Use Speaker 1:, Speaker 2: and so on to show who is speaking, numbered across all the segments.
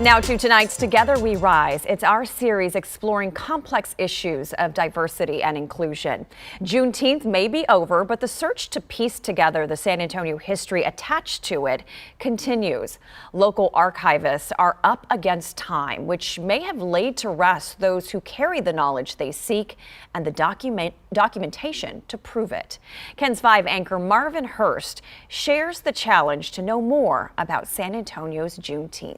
Speaker 1: Now to tonight's Together We Rise. It's our series exploring complex issues of diversity and inclusion. Juneteenth may be over, but the search to piece together the San Antonio history attached to it continues. Local archivists are up against time, which may have laid to rest those who carry the knowledge they seek and the documentation to prove it. KENS 5 anchor Marvin Hurst shares the challenge to know more about San Antonio's Juneteenth.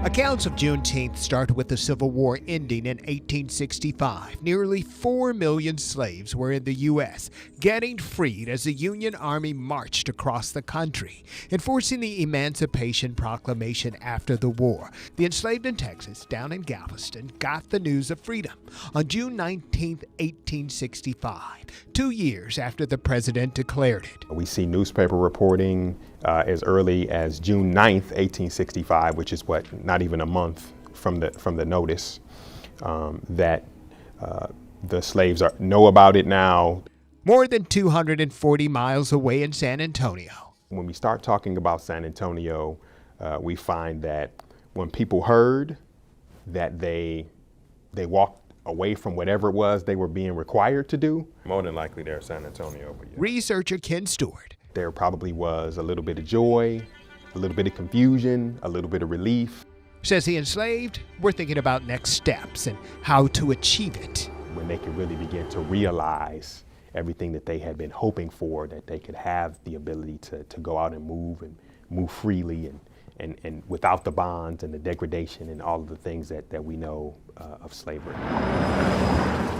Speaker 2: Accounts of Juneteenth start with the Civil War ending in 1865. Nearly 4 million slaves were in the U.S., getting freed as the Union Army marched across the country, enforcing the Emancipation Proclamation after the war. The enslaved in Texas, down in Galveston, got the news of freedom on June 19, 1865, 2 years after the president declared it.
Speaker 3: We see newspaper reporting as early as June 9th, 1865, which is not even a month from the notice, that the slaves know about it now.
Speaker 2: More than 240 miles away in San Antonio.
Speaker 3: When we start talking about San Antonio, we find that when people heard that they walked away from whatever it was they were being required to do, more than likely they're San Antonio. But yeah.
Speaker 2: Researcher Ken Stewart.
Speaker 3: There probably was a little bit of joy, a little bit of confusion, a little bit of relief.
Speaker 2: Says the enslaved were thinking about next steps and how to achieve it.
Speaker 3: When they could really begin to realize everything that they had been hoping for, that they could have the ability to go out and move freely and without the bonds and the degradation and all of the things that we know of slavery.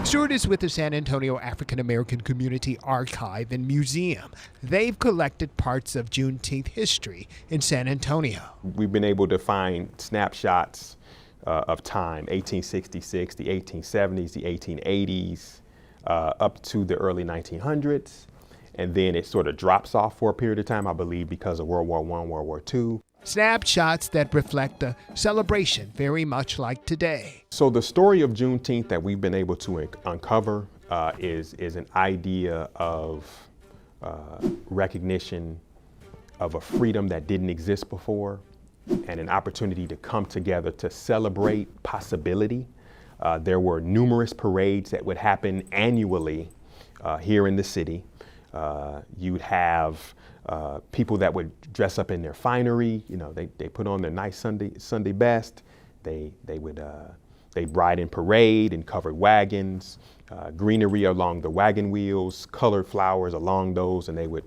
Speaker 2: Stewart is with the San Antonio African American Community Archive and Museum. They've collected parts of Juneteenth history in San Antonio.
Speaker 3: We've been able to find snapshots of time, 1866, the 1870s, the 1880s, up to the early 1900s. And then it sort of drops off for a period of time, I believe, because of World War I, World War II.
Speaker 2: Snapshots that reflect a celebration very much like today.
Speaker 3: So the story of Juneteenth that we've been able to uncover is an idea of recognition of a freedom that didn't exist before and an opportunity to come together to celebrate possibility. There were numerous parades that would happen annually here in the city. You'd have people that would dress up in their finery. You know, they put on their nice Sunday best. They'd ride in parade in covered wagons, greenery along the wagon wheels, colored flowers along those, and they would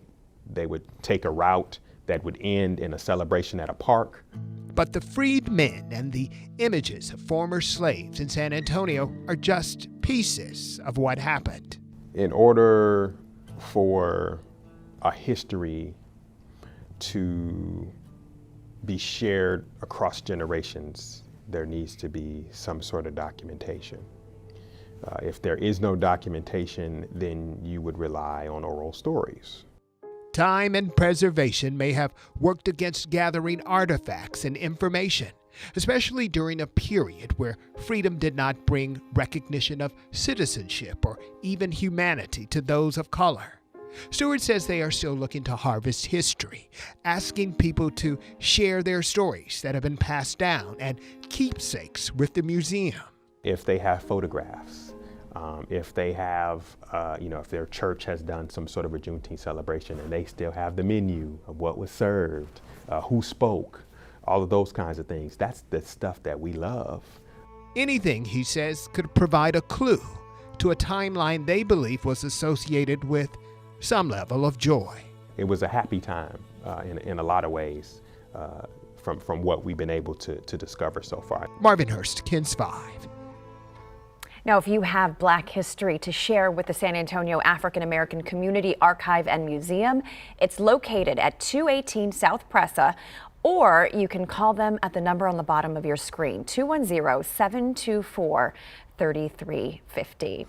Speaker 3: take a route that would end in a celebration at a park.
Speaker 2: But the freed men and the images of former slaves in San Antonio are just pieces of what happened.
Speaker 3: In order for a history to be shared across generations, there needs to be some sort of documentation. If there is no documentation, then you would rely on oral stories.
Speaker 2: Time and preservation may have worked against gathering artifacts and information, especially during a period where freedom did not bring recognition of citizenship or even humanity to those of color. Stewart says they are still looking to harvest history, asking people to share their stories that have been passed down and keepsakes with the museum.
Speaker 3: If they have photographs, if they have, if their church has done some sort of a Juneteenth celebration and they still have the menu of what was served, who spoke, all of those kinds of things, that's the stuff that we love.
Speaker 2: Anything, he says, could provide a clue to a timeline they believe was associated with some level of joy.
Speaker 3: It was a happy time in a lot of ways from what we've been able to discover so far.
Speaker 2: Marvin Hurst, KENS 5.
Speaker 1: Now, if you have Black history to share with the San Antonio African American Community Archive and Museum, it's located at 218 South Presa, or you can call them at the number on the bottom of your screen, 210-724-3350.